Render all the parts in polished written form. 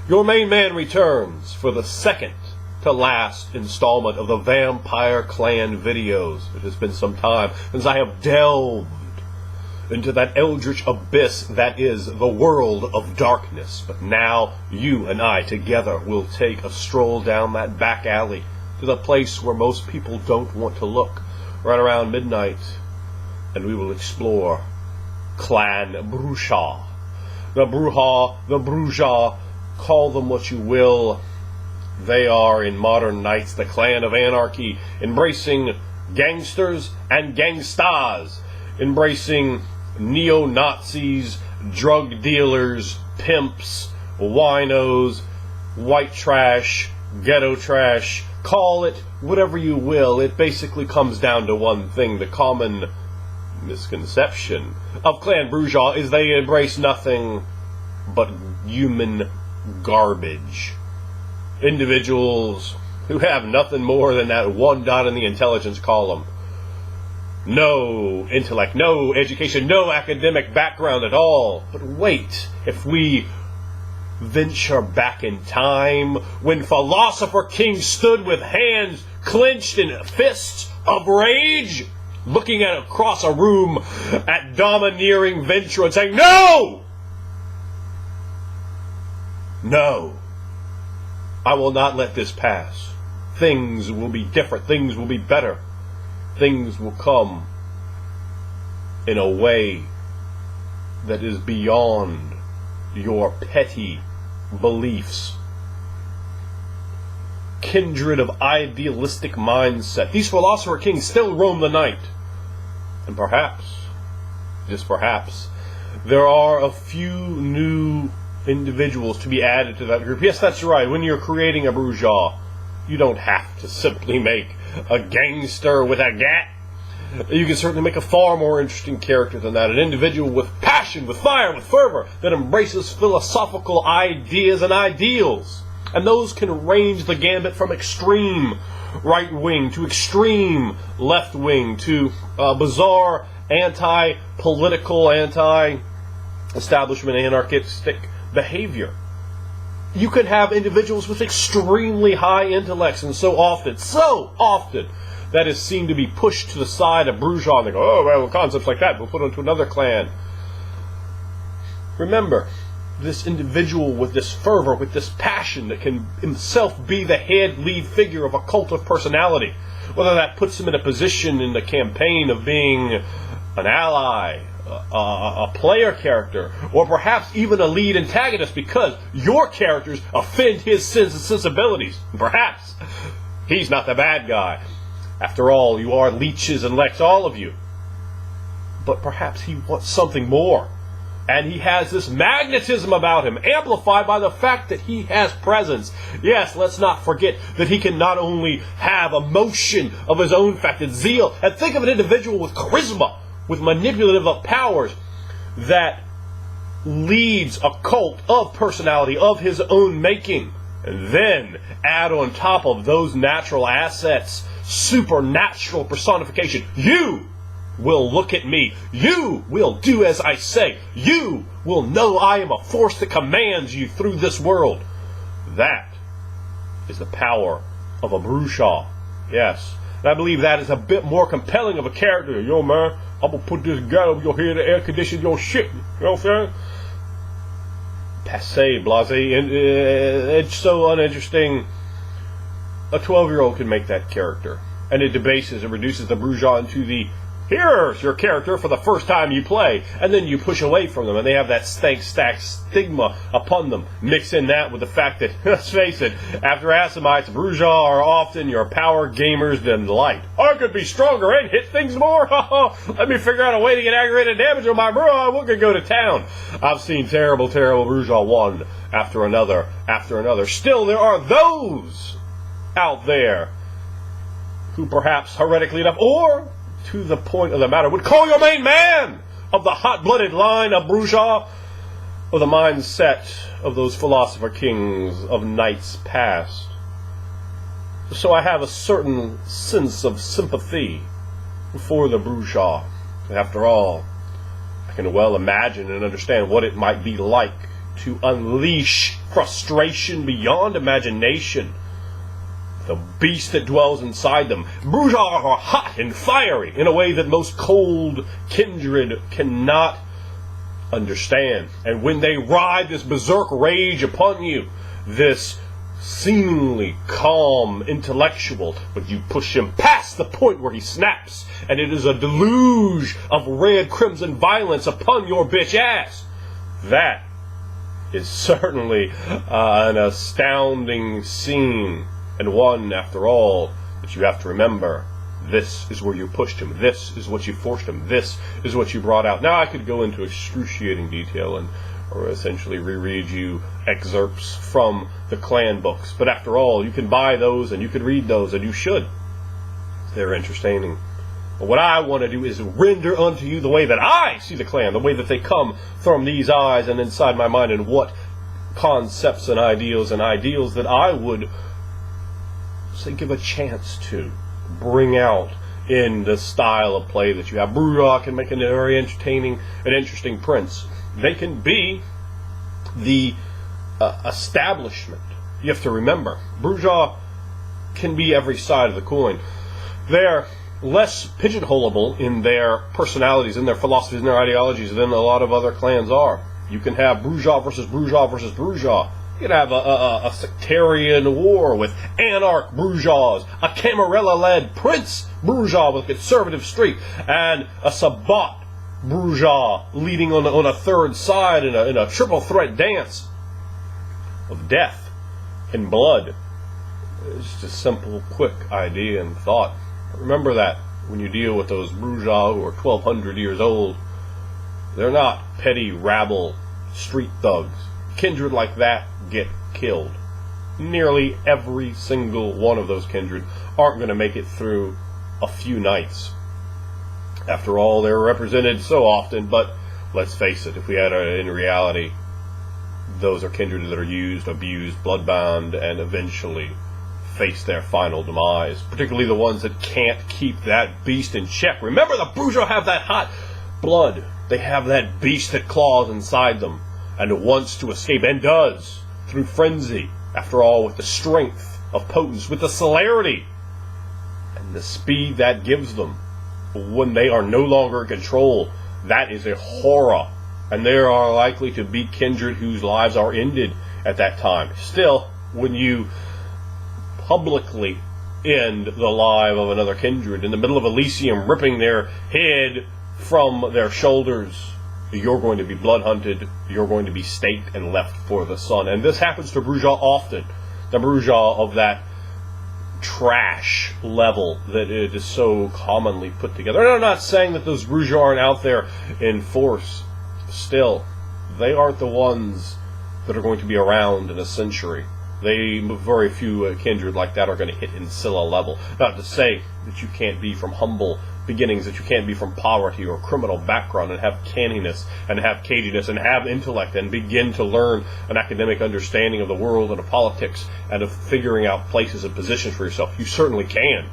Your main man returns for the second to last installment of the Vampire Clan videos. It has been some time since I have delved into that eldritch abyss that is the world of darkness. But now you and I together will take a stroll down that back alley to the place where most people don't want to look, right around midnight, and we will explore Clan Brujah. The Brujah, call them what you will. They are, in modern nights, the clan of anarchy, embracing gangsters and gangstas, embracing neo-Nazis, drug dealers, pimps, winos, white trash, ghetto trash. Call it whatever you will. It basically comes down to one thing. The common misconception of Clan Brujah is they embrace nothing but human garbage. Individuals who have nothing more than that one dot in the intelligence column. No intellect, no education, no academic background at all. But wait, if we venture back in time, when philosopher kings stood with hands clenched in fists of rage, looking across a room at domineering Ventura and saying, "No! No! I will not let this pass. Things will be different. Things will be better. Things will come in a way that is beyond your petty beliefs." Kindred of idealistic mindset. These philosopher kings still roam the night. And perhaps, just perhaps, there are a few new individuals to be added to that group. Yes, that's right. When you're creating a Brujah, you don't have to simply make a gangster with a gat. You can certainly make a far more interesting character than that. An individual with passion, with fire, with fervor, that embraces philosophical ideas and ideals. And those can range the gambit from extreme right wing to extreme left wing to bizarre anti-political, anti-establishment anarchistic behavior. You could have individuals with extremely high intellects, and so often, that is seen to be pushed to the side of Brujah, and they go, "Oh, well, concepts like that we'll put onto another clan." Remember, this individual with this fervor, with this passion, that can himself be the head lead figure of a cult of personality, whether that puts him in a position in the campaign of being an ally, a player character, or perhaps even a lead antagonist because your characters offend his sensibilities. Perhaps he's not the bad guy. After all, you are leeches and leks, all of you. But perhaps he wants something more. And he has this magnetism about him, amplified by the fact that he has presence. Yes, let's not forget that he can not only have emotion of his own fact and zeal, and think of an individual with charisma, with manipulative powers, that leads a cult of personality of his own making. And then add on top of those natural assets, supernatural personification. You will look at me. You will do as I say. You will know I am a force that commands you through this world. That is the power of a Brujah. Yes. And I believe that is a bit more compelling of a character. Yo, man, I'm going to put this guy over your head to air condition your shit. You know what I'm saying? Passé, blasé. And it's so uninteresting. A 12-year-old can make that character. And it debases and reduces the Brujah into the, here's your character for the first time you play, and then you push away from them, and they have that stank stack stigma upon them. Mix in that with the fact that, let's face it, after Assamites, Brujah are often your power gamers than light. I could be stronger and hit things more. Let me figure out a way to get aggravated damage on my bro. We could go to town. I've seen terrible Brujah one after another. Still, there are those out there who perhaps heretically enough, or to the point of the matter, would call your main man of the hot-blooded line of Brujah, of the mindset of those philosopher kings of nights past. So I have a certain sense of sympathy for the Brujah. After all, I can well imagine and understand what it might be like to unleash frustration beyond imagination. The beast that dwells inside them. Brujah are hot and fiery in a way that most cold kindred cannot understand. And when they ride this berserk rage upon you, this seemingly calm intellectual, but you push him past the point where he snaps, and it is a deluge of red crimson violence upon your bitch ass. That is certainly an astounding scene, and one, after all, that you have to remember. This is where you pushed him. This is what you forced him. This is what you brought out. Now I could go into excruciating detail or essentially reread you excerpts from the clan books. But after all, you can buy those and you can read those, and you should. They're entertaining. But what I want to do is render unto you the way that I see the clan, the way that they come from these eyes and inside my mind, and what concepts and ideals that I would say give a chance to bring out in the style of play that you have. Brujah can make a very entertaining and interesting prince. They can be the establishment. You have to remember, Brujah can be every side of the coin. They're less pigeonholable in their personalities, in their philosophies, in their ideologies than a lot of other clans are. You can have Brujah versus Brujah versus Brujah. You can have a sectarian war with anarch Brujahs, a Camarilla-led prince Brujah with a conservative streak, and a Sabbat Brujah leading on a third side in a triple threat dance of death and blood. It's just a simple, quick idea and thought. Remember that when you deal with those Brujah who are 1,200 years old. They're not petty rabble street thugs. Kindred like that get killed. Nearly every single one of those kindred aren't going to make it through a few nights. After all, they're represented so often, but let's face it, if we had in reality, those are kindred that are used, abused, bloodbound, and eventually face their final demise, particularly the ones that can't keep that beast in check. Remember, the Brujah have that hot blood. They have that beast that claws inside them and wants to escape, and does, through frenzy. After all, with the strength of potence, with the celerity and the speed that gives them, when they are no longer in control, that is a horror. And there are likely to be kindred whose lives are ended at that time. Still, when you publicly end the life of another kindred in the middle of Elysium, ripping their head from their shoulders, you're going to be blood hunted, you're going to be staked and left for the sun. And this happens to Brujah often. The Brujah of that trash level that it is so commonly put together. And I'm not saying that those Brujah aren't out there in force. Still, they aren't the ones that are going to be around in a century. Very few kindred like that are going to hit Insilla level. Not to say that you can't be from humble beginnings, that you can't be from poverty or criminal background and have canniness and have caginess and have intellect and begin to learn an academic understanding of the world and of politics and of figuring out places and positions for yourself. You certainly can.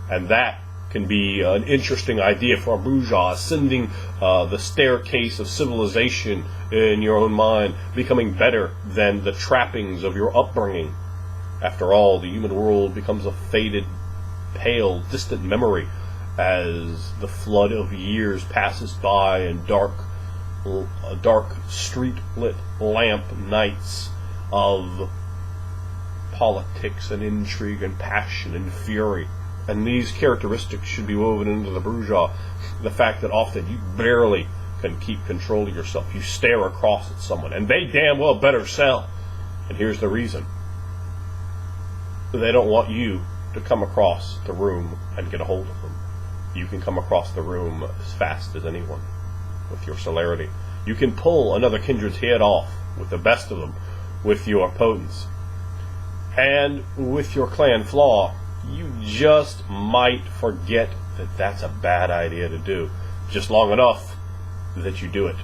And that can be an interesting idea for a Brujah, ascending the staircase of civilization in your own mind, becoming better than the trappings of your upbringing. After all, the human world becomes a faded, pale, distant memory as the flood of years passes by and dark street-lit lamp nights of politics and intrigue and passion and fury. And these characteristics should be woven into the Brujah. The fact that often you barely can keep control of yourself. You stare across at someone, and they damn well better sell. And here's the reason. They don't want you to come across the room and get a hold of them. You can come across the room as fast as anyone with your celerity. You can pull another kindred's head off with the best of them, with your potence. And with your clan flaw, you just might forget that that's a bad idea to do, just long enough that you do it.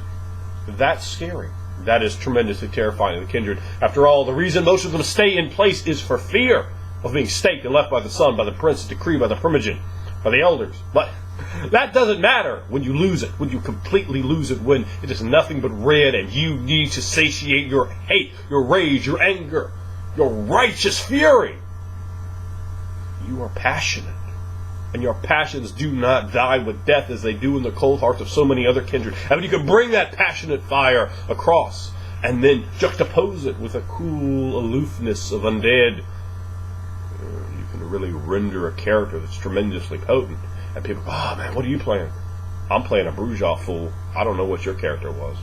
That's scary. That is tremendously terrifying to the kindred. After all, the reason most of them stay in place is for fear of being staked and left by the sun, by the prince's decree, by the primogen. by the elders. But that doesn't matter when you lose it, when you completely lose it, when it is nothing but red and you need to satiate your hate, your rage, your anger, your righteous fury. You are passionate, and your passions do not die with death as they do in the cold hearts of so many other kindred. And when you can bring that passionate fire across and then juxtapose it with a cool aloofness of undead, you can really render a character that's tremendously potent. And people go, oh man, what are you playing? I'm playing a Brujah fool. I don't know what your character was.